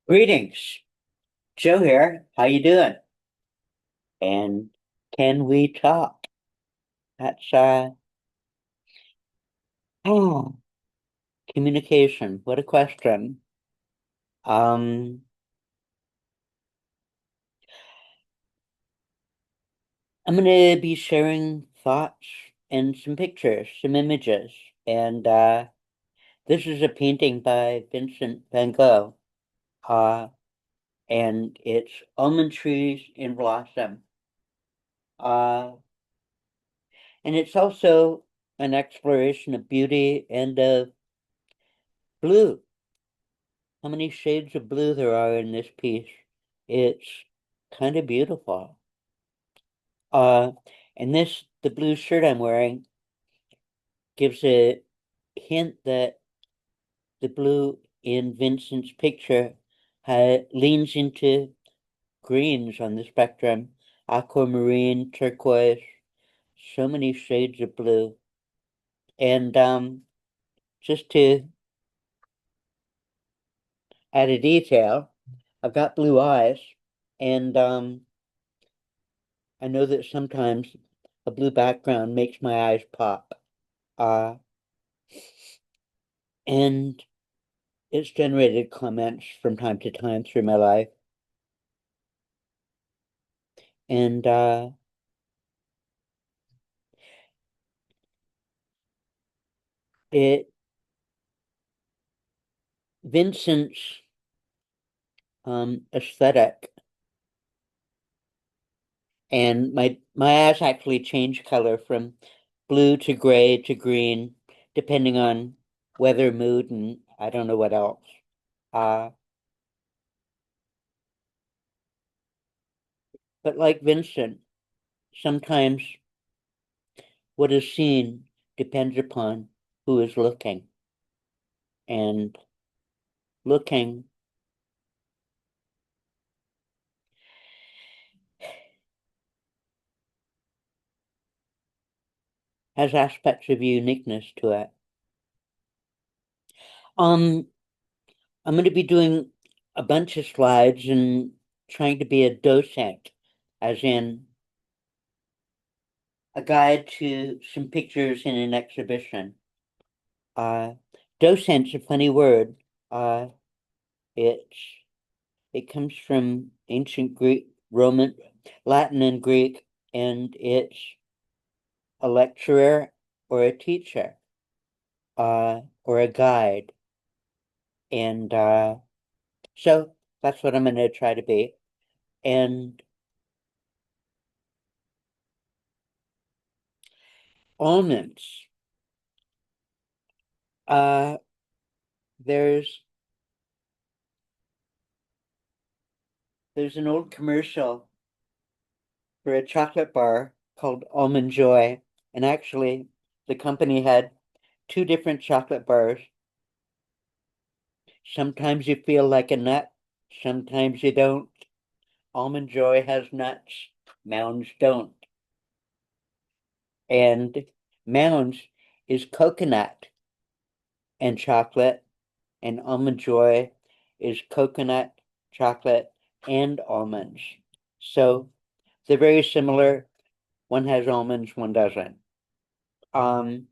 Greetings, Joe here. How you doing? And can we talk? That's oh, communication. What a question. Um, I'm gonna be sharing thoughts and some pictures, some images. And this is a painting by Vincent van Gogh. Uh, and it's almond trees in blossom. Uh, and it's also an exploration of beauty and of blue. How many shades of blue there are in this piece. It's kind of beautiful. Uh, and the blue shirt I'm wearing gives a hint that the blue in Vincent's picture leans into greens on the spectrum, aquamarine, turquoise, so many shades of blue. And just to add a detail, I've got blue eyes, and I know that sometimes a blue background makes my eyes pop. Uh, and it's generated comments from time to time through my life. And it Vincent's aesthetic and my eyes actually change color from blue to gray to green, depending on weather, mood, and I don't know what else. Uh, but like Vincent, sometimes what is seen depends upon who is looking. And looking has aspects of uniqueness to it. Um, I'm going to be doing a bunch of slides and trying to be a docent, as in a guide to some pictures in an exhibition. Uh, Docent's a funny word. Uh, it's it comes from ancient Greek, Roman, Latin, and Greek, and it's a lecturer or a teacher, or a guide. And so that's what I'm going to try to be. And almonds. Uh, there's there's an old commercial for a chocolate bar called Almond Joy, and actually, the company had two different chocolate bars. Sometimes you feel like a nut, sometimes you don't. Almond Joy has nuts, Mounds don't. And Mounds is coconut and chocolate, and Almond Joy is coconut, chocolate, and almonds. So they're very similar. One has almonds, one doesn't. Um,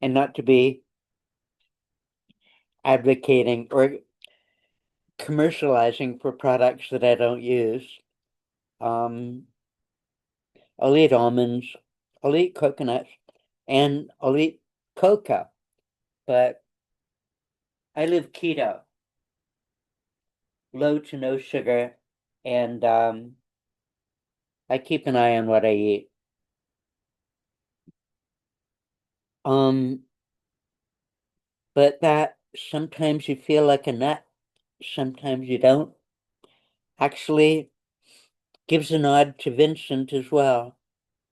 and not to be advocating or commercializing for products that I don't use. Um, I'll eat almonds, I'll eat coconuts, and I'll eat cocoa, but I live keto, low to no sugar, and I keep an eye on what I eat. Um, but that sometimes you feel like a nut, sometimes you don't. Actually, gives a nod to Vincent as well,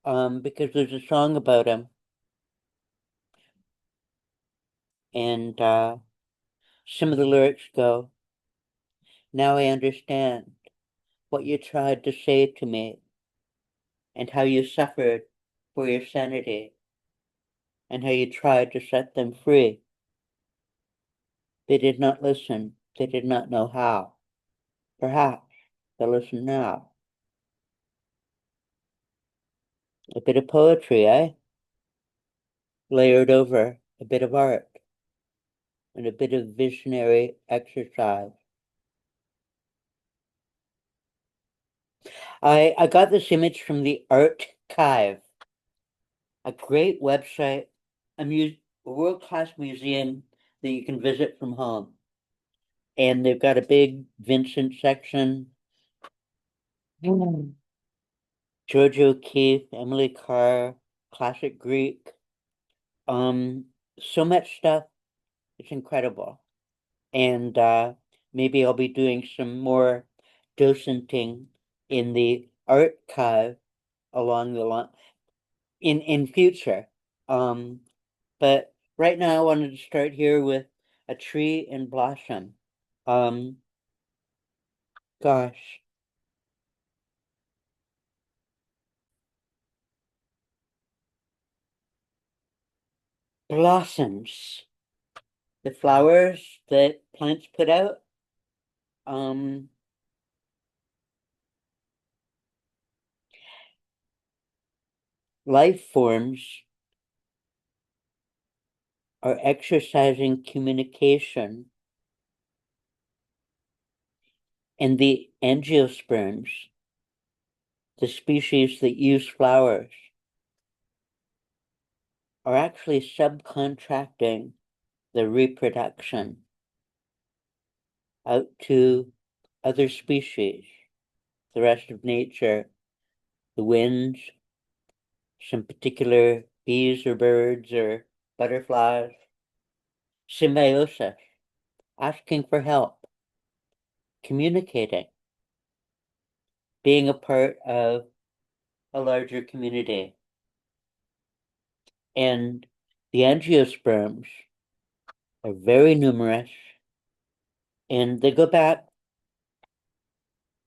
because there's a song about him, and some of the lyrics go, "Now I understand what you tried to say to me, and how you suffered for your sanity, and how you tried to set them free. They did not listen. they did not know how. Perhaps they'll listen now. A bit of poetry, eh? Layered over a bit of art and a bit of visionary exercise. I got this image from the Archive, a great website, a world-class museum that you can visit from home. And they've got a big Vincent section. George O'Keeffe, Emily Carr, classic Greek. So much stuff. It's incredible. And maybe I'll be doing some more docenting in the archive along the line in future. But right now I wanted to start here with a tree in blossom. Um, gosh, blossoms, the flowers that plants put out. Um, Life forms are exercising communication, and the angiosperms, the species that use flowers, are actually subcontracting the reproduction out to other species, the rest of nature, the winds, some particular bees or birds or butterflies. Symbiosis, asking for help, communicating, being a part of a larger community. And the angiosperms are very numerous, and they go back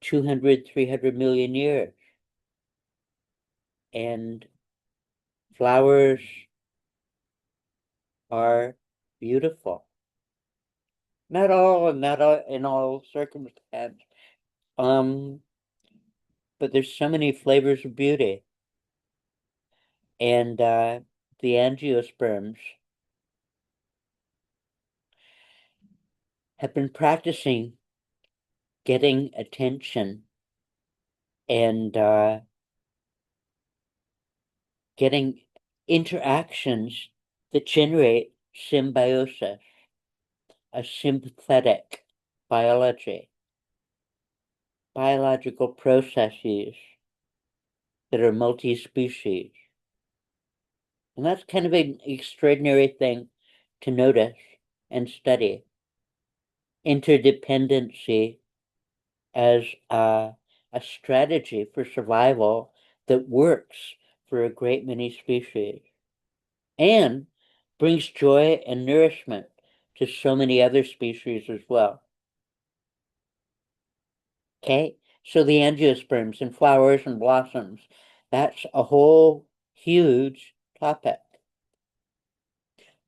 200, 300 million years. And flowers are beautiful. Not all in all circumstances. Um, but there's so many flavors of beauty. And the angiosperms have been practicing getting attention and getting interactions that generate symbiosis, a sympathetic biology, biological processes that are multi-species. And that's kind of an extraordinary thing to notice and study. Interdependency as a strategy for survival that works for a great many species and brings joy and nourishment to so many other species as well. Okay, so the angiosperms and flowers and blossoms, that's a whole huge topic.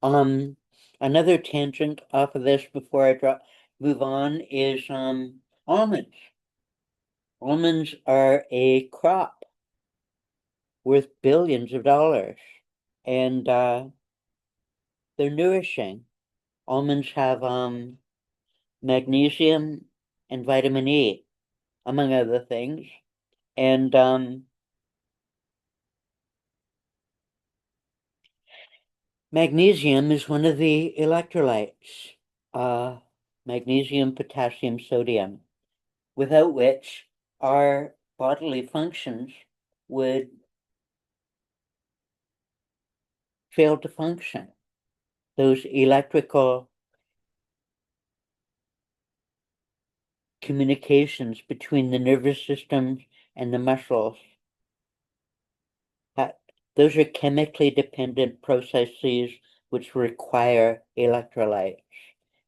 Another tangent off of this before I move on is almonds. Almonds are a crop worth billions of dollars, and they're nourishing. Almonds have magnesium and vitamin E, among other things. And magnesium is one of the electrolytes, uh, magnesium, potassium, sodium, without which our bodily functions would fail to function. Those electrical communications between the nervous systems and the muscles, that those are chemically dependent processes which require electrolytes.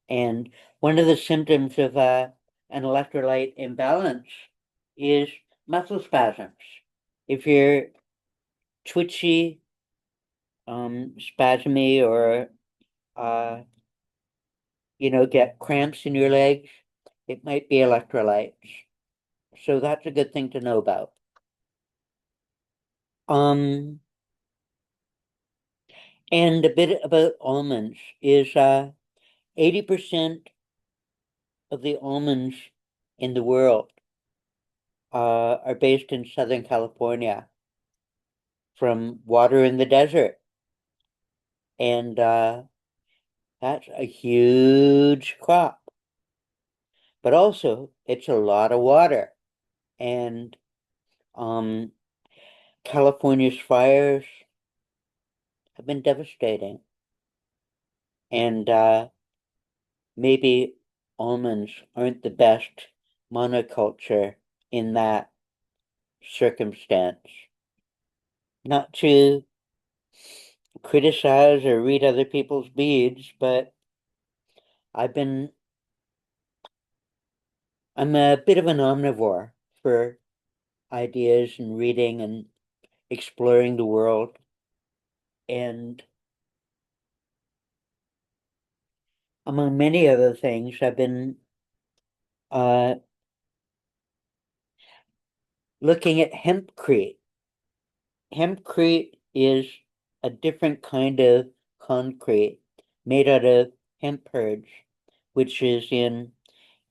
And one of the symptoms of an electrolyte imbalance is muscle spasms. If you're twitchy, spasmy, or get cramps in your legs, it might be electrolytes. So that's a good thing to know about. Um, and a bit about almonds is 80% of the almonds in the world are based in Southern California from water in the desert. And that's a huge crop. But also, it's a lot of water. And um, California's fires have been devastating. And maybe almonds aren't the best monoculture in that circumstance. Not to criticize or read other people's beads, but I've been, I'm a bit of an omnivore for ideas and reading and exploring the world. And among many other things, I've been uh, looking at hempcrete. Hempcrete is a different kind of concrete made out of hemp herds, which is in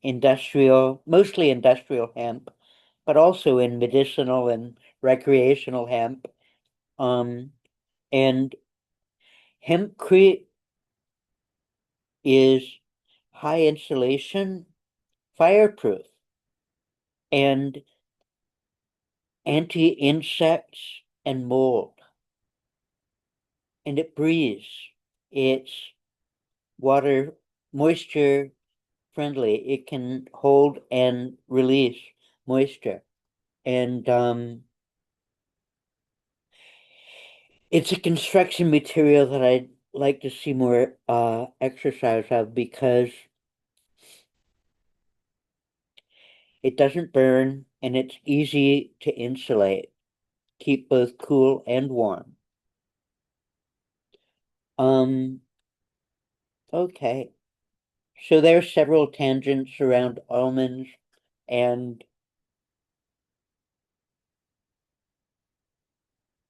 mostly industrial hemp, but also in medicinal and recreational hemp. Um, and hempcrete is high insulation, fireproof, and anti-insects and mold. And it breathes. It's water, moisture friendly. It can hold and release moisture. And it's a construction material that I'd like to see more exercise of because it doesn't burn and it's easy to insulate, keep both cool and warm. Um, okay. So there are several tangents around almonds and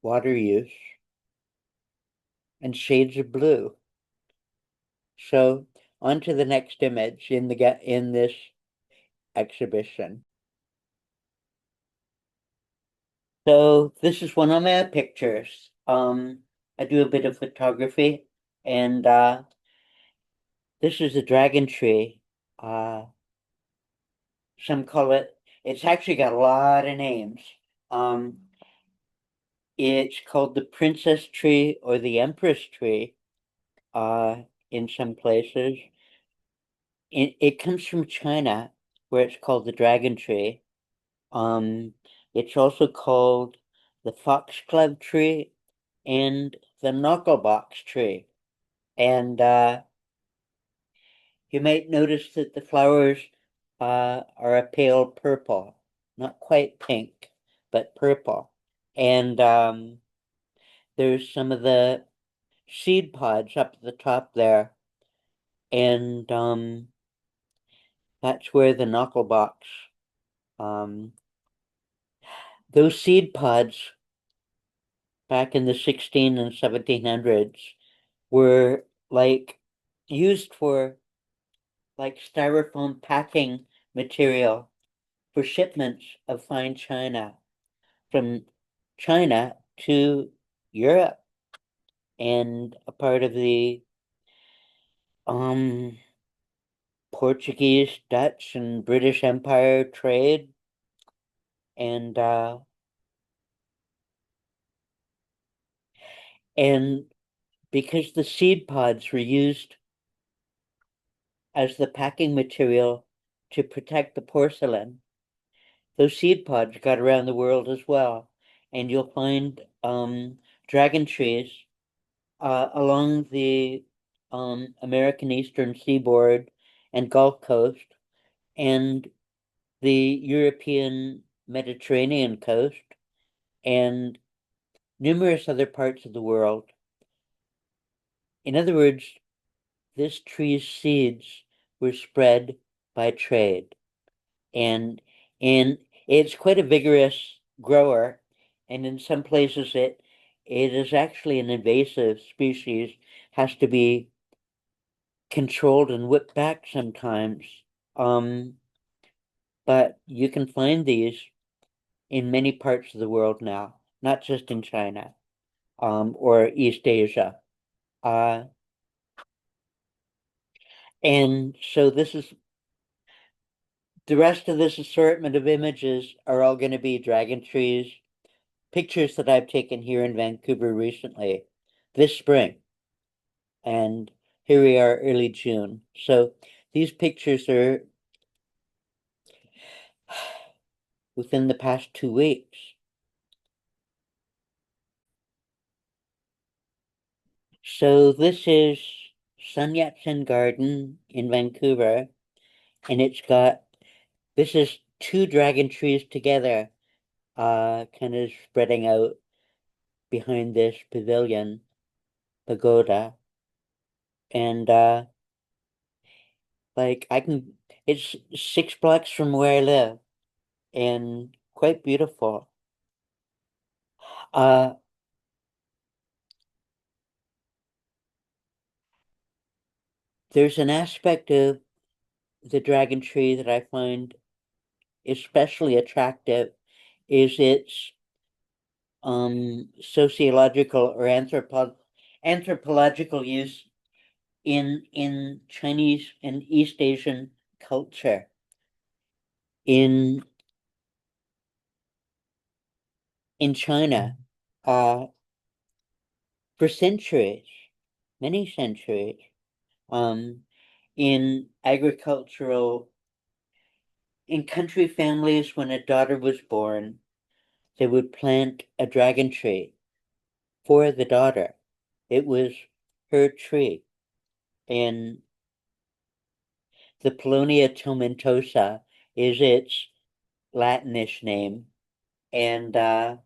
water use and shades of blue. So on to the next image in this exhibition. So this is one of my pictures. I do a bit of photography, and this is a dragon tree. Uh, some call it. It's actually got a lot of names. Um, it's called the princess tree or the empress tree. In some places, it comes from China, where it's called the dragon tree. Um, it's also called the foxglove tree and the knucklebox tree. And you might notice that the flowers are a pale purple, not quite pink, but purple. And there's some of the seed pods up at the top there. And that's where the knucklebox, um, those seed pods back in the 16 and 1700s were like used for like styrofoam packing material for shipments of fine china from China to Europe and a part of the um Portuguese, Dutch, and British Empire trade. And and because the seed pods were used as the packing material to protect the porcelain, those seed pods got around the world as well. And you'll find dragon trees along the American Eastern Seaboard and Gulf Coast and the European Mediterranean coast and numerous other parts of the world. In other words, this tree's seeds were spread by trade. And it's quite a vigorous grower, and in some places it is actually an invasive species, has to be controlled and whipped back sometimes. Um, but you can find these in many parts of the world now, not just in China, or East Asia. Uh, and so this is the rest of this assortment of images are all going to be dragon trees, pictures that I've taken here in Vancouver recently, this spring. And here we are, early June. So these pictures are within the past 2 weeks. So this is Sun Yat-sen Garden in Vancouver, and this is two dragon trees together, kind of spreading out behind this pavilion, pagoda. And like it's 6 blocks from where I live and quite beautiful. Uh, there's an aspect of the dragon tree that I find especially attractive is its sociological or anthropological use in Chinese and East Asian culture. In in China, uh, for centuries, many centuries, um, in agricultural, in country families, when a daughter was born, they would plant a dragon tree for the daughter. It was her tree. And the Paulownia tomentosa is its Latinish name. And I'll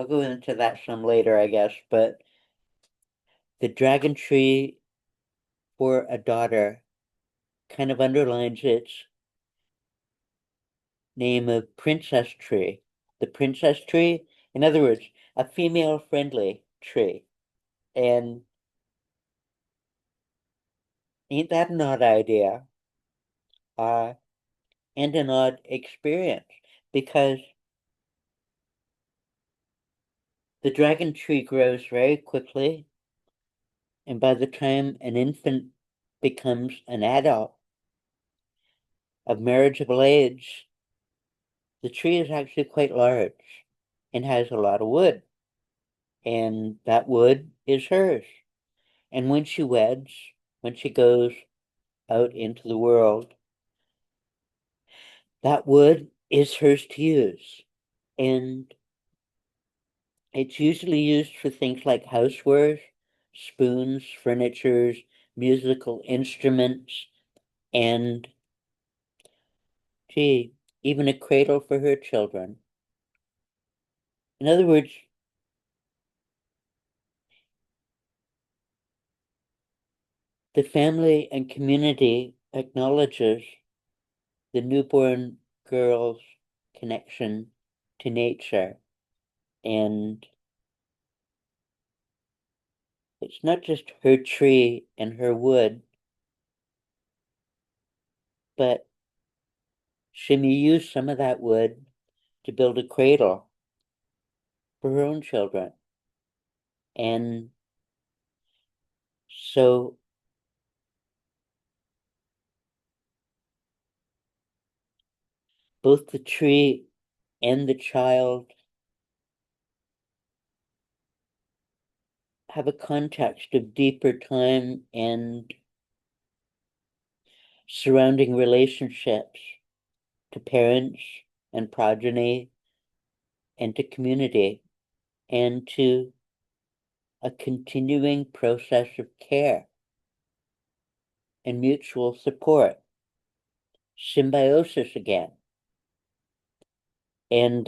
go into that some later, I guess. But the dragon tree for a daughter kind of underlines its name of princess tree. The princess tree, in other words, a female-friendly tree. And ain't that an odd idea? Uh, and an odd experience because the dragon tree grows very quickly, and by the time an infant becomes an adult of marriageable age, the tree is actually quite large and has a lot of wood, and that wood is hers. And when she weds, when she goes out into the world, that wood is hers to use. And it's usually used for things like housewares, spoons, furnitures, musical instruments, and, gee, even a cradle for her children. In other words, the family and community acknowledges the newborn girl's connection to nature. And it's not just her tree and her wood, but she may use some of that wood to build a cradle for her own children. And so both the tree and the child have a context of deeper time and surrounding relationships to parents and progeny and to community and to a continuing process of care and mutual support, symbiosis again. And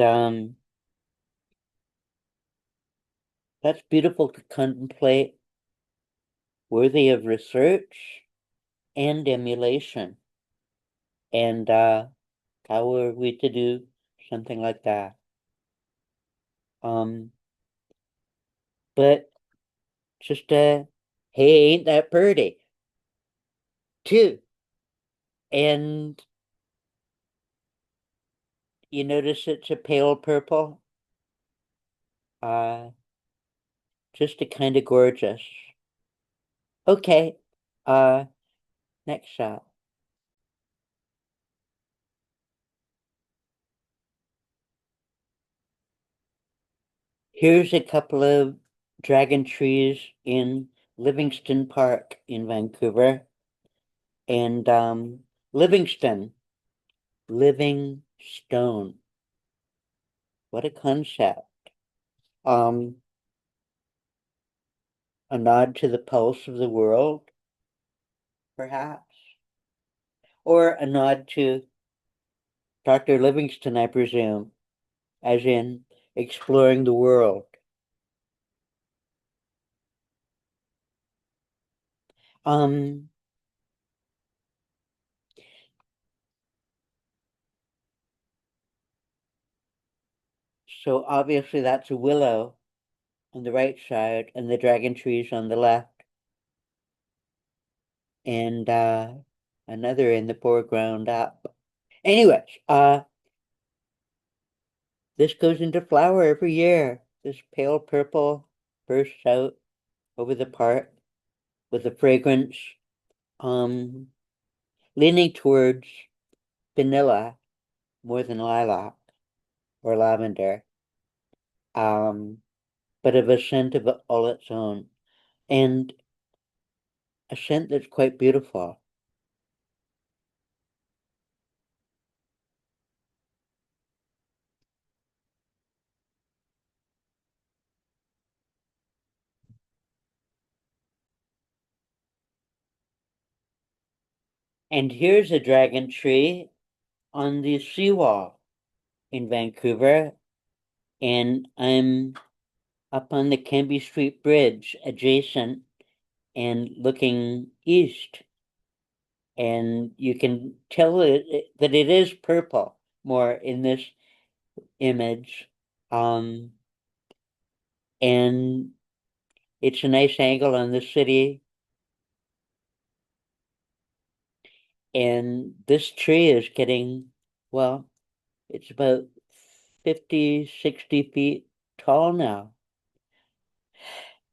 that's beautiful to contemplate, worthy of research and emulation. And how were we to do something like that? Um, but just hey, ain't that pretty? Too. And you notice it's a pale purple? Uh, just a kind of gorgeous. Okay. Uh, next shot. Here's a couple of dragon trees in Livingston Park in Vancouver. And Livingston, living stone. What a concept. Um, a nod to the pulse of the world, perhaps, or a nod to Dr. Livingston, I presume, as in exploring the world. Um, so obviously that's a willow on the right side and the dragon trees on the left, and another in the foreground up. Anyways, this goes into flower every year. This pale purple bursts out over the park with a fragrance, um, leaning towards vanilla more than lilac or lavender, um, but of a scent of all its own, and a scent that's quite beautiful. And here's a dragon tree on the seawall in Vancouver, and I'm up on the Cambie Street Bridge adjacent and looking east. And you can tell that it is purple more in this image. Um, and it's a nice angle on the city. And this tree is getting, well, it's about 50, 60 feet tall now.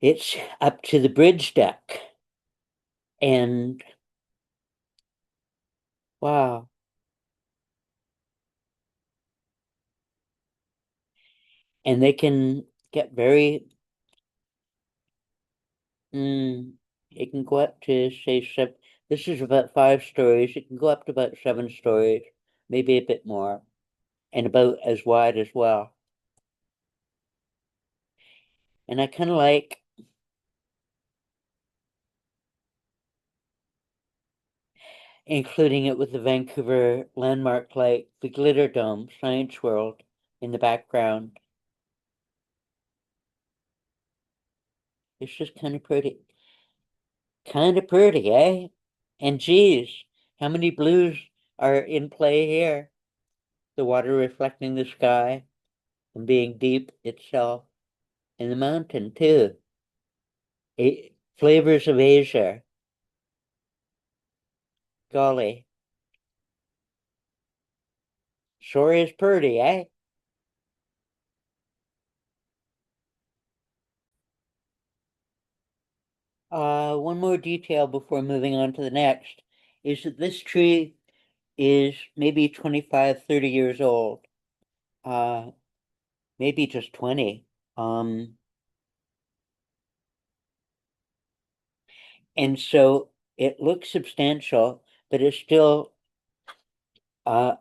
It's up to the bridge deck. And wow. And they can get very, it can go up to say seven. This is about 5 stories. It can go up to about 7 stories, maybe a bit more, and about as wide as well. And I kind of like including it with the Vancouver landmark like the Glitter Dome, Science World in the background. It's just kind of pretty. Kind of pretty, eh? And geez, how many blues are in play here? The water reflecting the sky and being deep itself, and the mountain too. Flavors of Asia. Golly, sure is pretty, eh? One more detail before moving on to the next is that this tree is maybe 25, 30 years old. Uh, maybe just 20. Um, and so it looks substantial, but it's still uh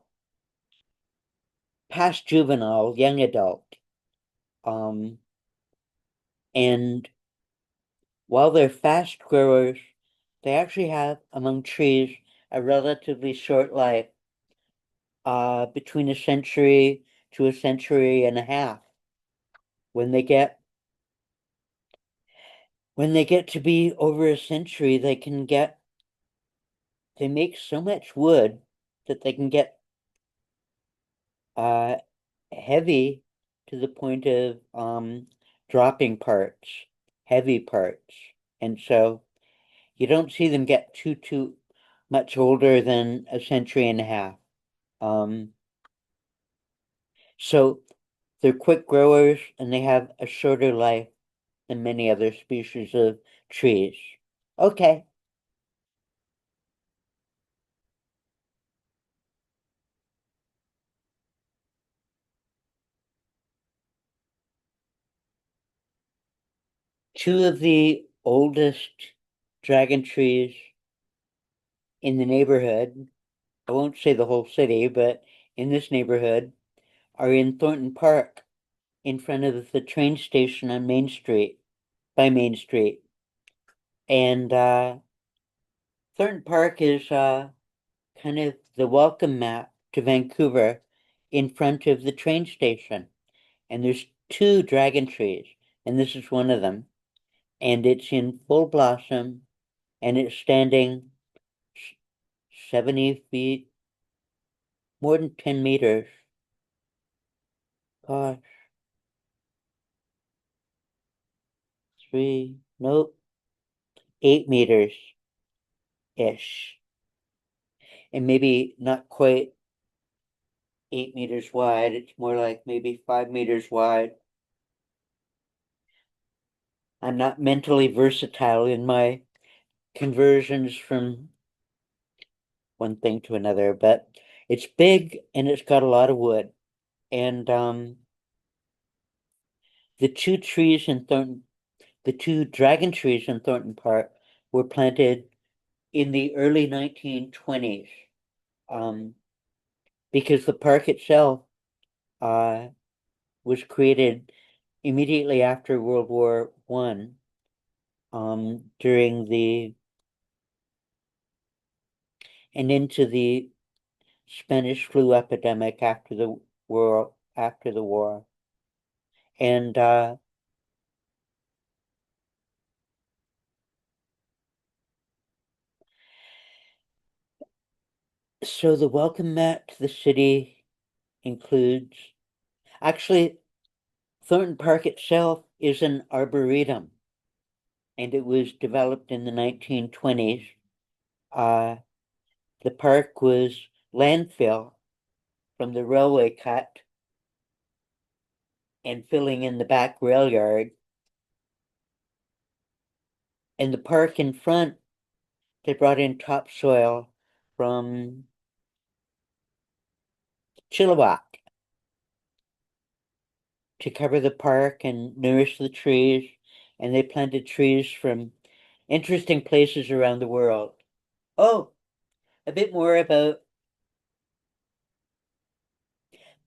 past juvenile, young adult. Um, and while they're fast growers, they actually have among trees a relatively short life, between a century to a century and a half. When they get when they get to be over a century, they make so much wood that they can get uh heavy to the point of dropping parts, heavy parts. And so you don't see them get too much older than a century and a half. Um, so they're quick growers and they have a shorter life than many other species of trees. Okay, two of the oldest dragon trees in the neighborhood, I won't say the whole city, but in this neighborhood, are in Thornton Park in front of the train station on Main Street, by Main Street. And Thornton Park is kind of the welcome mat to Vancouver in front of the train station. And there's two dragon trees, and this is one of them. And it's in full blossom, and it's standing 70 feet, more than 10 meters. Gosh, nope, 8 meters ish. And maybe not quite 8 meters wide. It's more like maybe 5 meters wide. I'm not mentally versatile in my conversions from one thing to another, but it's big and it's got a lot of wood. And the two trees in Thornton, the two dragon trees in Thornton Park were planted in the early 1920s. Um, because the park itself uh, was created immediately after World War One, during the and into the Spanish flu epidemic after the war. And so the welcome mat to the city includes actually Thornton Park itself is an arboretum, and it was developed in the 1920s. Uh, the park was landfill from the railway cut and filling in the back rail yard. And the park in front, they brought in topsoil from Chilliwack to cover the park and nourish the trees. And they planted trees from interesting places around the world. Oh, a bit more about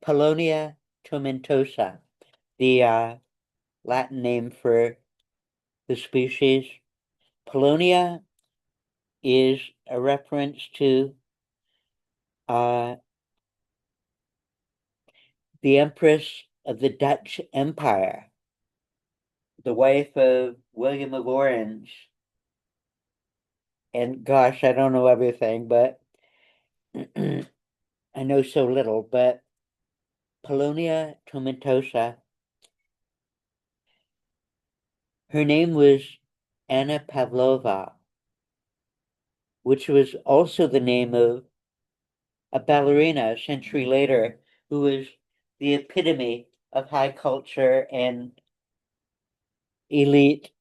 Paulownia tomentosa, the Latin name for the species. Paulownia is a reference to uh, the Empress of the Dutch Empire, the wife of William of Orange. And gosh, I don't know everything, but I know so little. But Paulownia tomentosa, her name was Anna Pavlova, which was also the name of a ballerina a century later who was the epitome of high culture and elite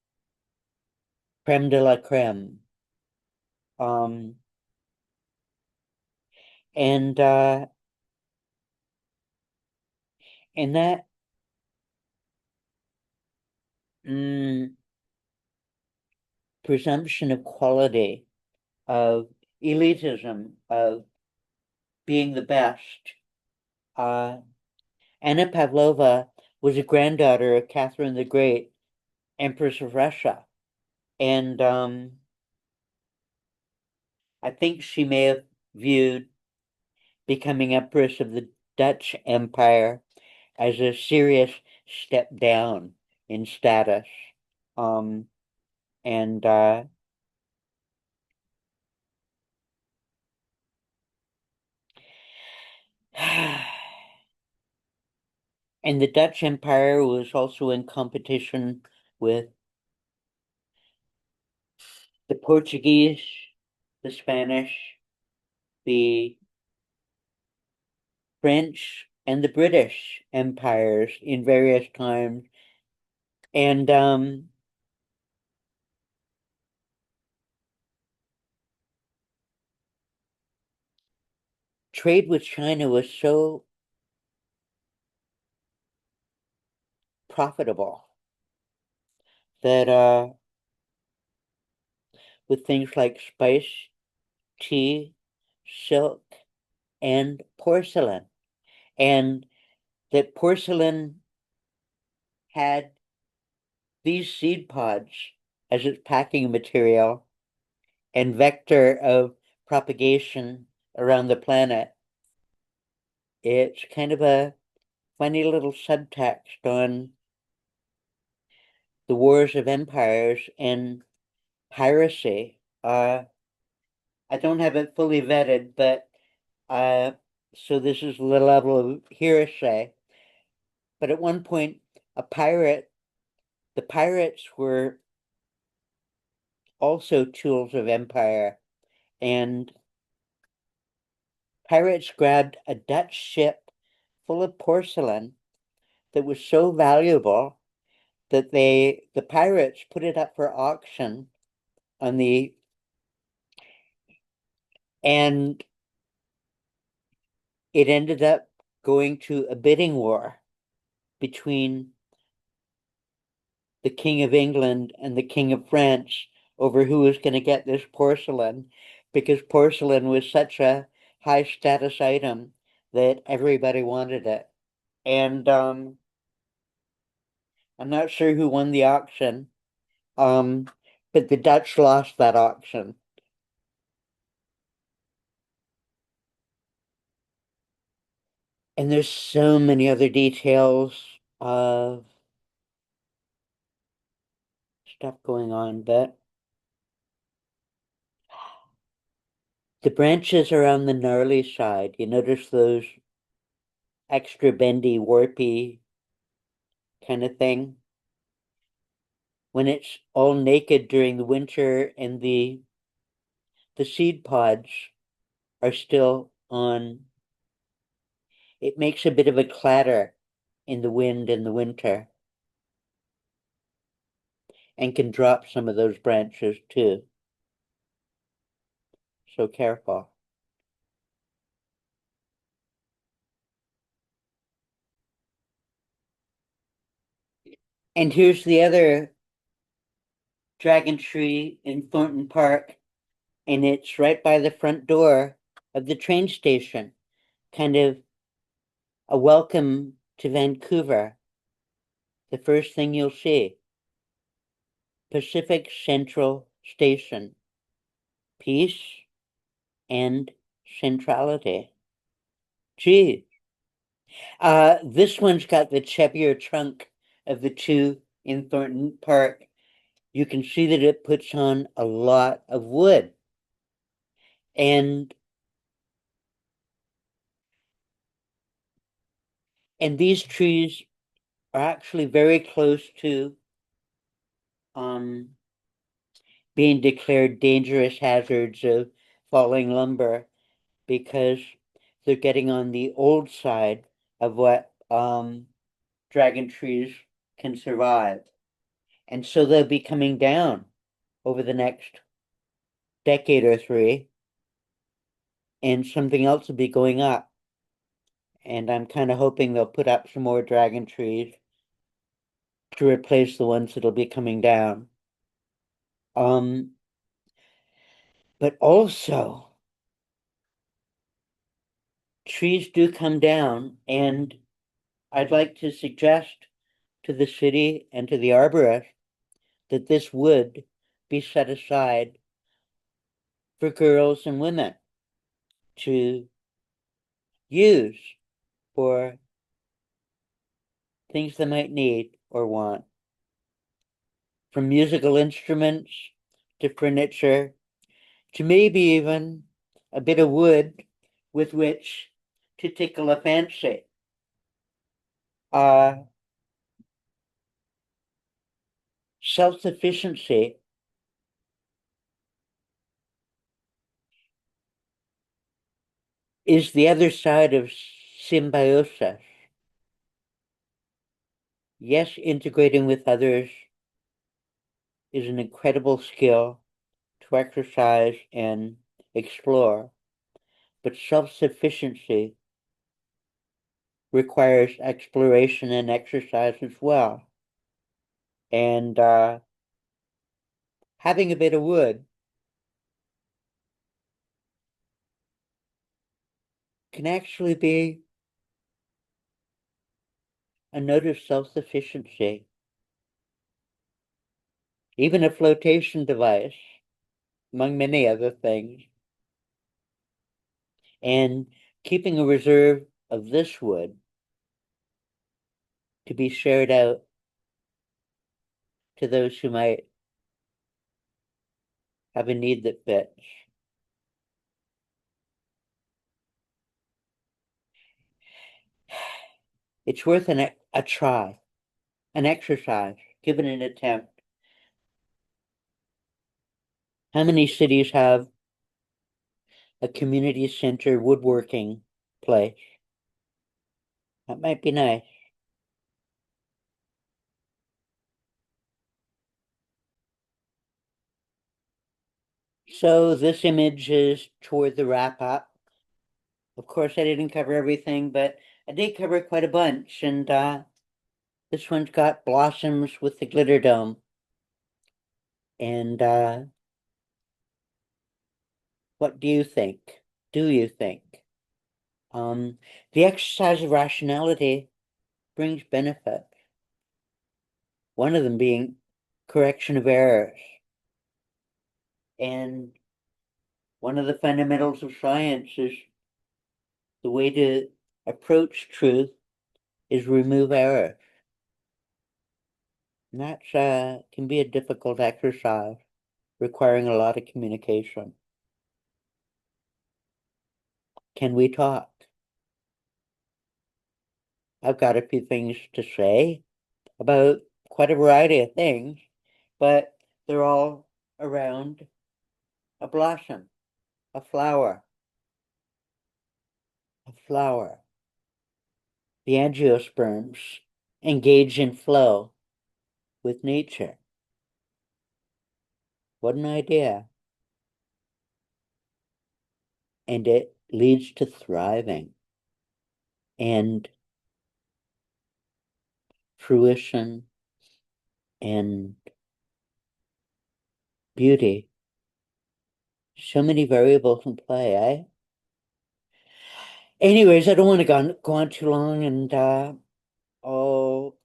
creme de la creme. Um, and uh, and that mm, presumption of quality, of elitism, of being the best. Uh, Anna Pavlova was a granddaughter of Catherine the Great, Empress of Russia. And I think she may have viewed becoming Empress of the Dutch Empire as a serious step down in status. Um, and And the Dutch Empire was also in competition with the Portuguese, the Spanish, the French, and the British empires in various times. And trade with China was so profitable that with things like spice, tea, silk, and porcelain, and that porcelain had these seed pods as its packing material and vector of propagation around the planet. It's kind of a funny little subtext on the wars of empires and piracy. I don't have it fully vetted, but uh, so this is the level of hearsay. But at one point, the pirates were also tools of empire, and pirates grabbed a Dutch ship full of porcelain that was so valuable that the pirates put it up for auction on the and it ended up going to a bidding war between the King of England and the King of France over who was going to get this porcelain, because porcelain was such a high status item that everybody wanted it. And I'm not sure who won the auction, um, but the Dutch lost that auction. And there's so many other details of stuff going on, but the branches are on the gnarly side. You notice those extra bendy, warpy kind of thing? When it's all naked during the winter and the seed pods are still on, it makes a bit of a clatter in the wind in the winter and can drop some of those branches too. So careful. And here's the other dragon tree in Thornton Park, and it's right by the front door of the train station, kind of a welcome to Vancouver. The first thing you'll see, Pacific Central Station, peace and centrality. Gee, this one's got the chubbier trunk of the two in Thornton Park. You can see that it puts on a lot of wood. And and these trees are actually very close to um, being declared dangerous hazards of falling lumber because they're getting on the old side of what dragon trees can survive. And so they'll be coming down over the next decade or three, and something else will be going up. And I'm kind of hoping they'll put up some more dragon trees to replace the ones that'll be coming down. Um, but also, trees do come down, and I'd like to suggest to the city and to the arborist that this would be set aside for girls and women to use for things they might need or want, from musical instruments to furniture to maybe even a bit of wood with which to tickle a fancy. Uh, self-sufficiency is the other side of symbiosis. Yes, integrating with others is an incredible skill to exercise and explore, but self-sufficiency requires exploration and exercise as well. And having a bit of wood can actually be a note of self-sufficiency, even a flotation device, among many other things. And keeping a reserve of this wood to be shared out to those who might have a need that fits. It's worth a try, an exercise, give it an attempt. How many cities have a community center woodworking place? That might be nice. So this image is toward the wrap up. Of course, I didn't cover everything, but I did cover quite a bunch. And this one's got blossoms with the glitter dome. And what do you think? Do you think? The exercise of rationality brings benefit. One of them being correction of errors. And one of the fundamentals of science is the way to approach truth is remove error. And that can be a difficult exercise, requiring a lot of communication. Can we talk? I've got a few things to say about quite a variety of things, but they're all around a blossom, a flower, a flower. The angiosperms engage in flow with nature. What an idea. And it leads to thriving and fruition and beauty. So many variables in play, eh? Anyways, I don't want to go on too long, and I'll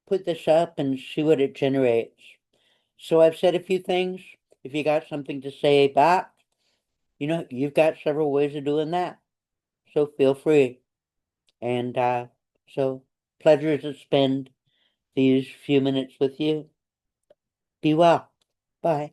put this up and see what it generates. So I've said a few things. If you got something to say back, you've got several ways of doing that. So feel free. And so pleasure to spend these few minutes with you. Be well. Bye.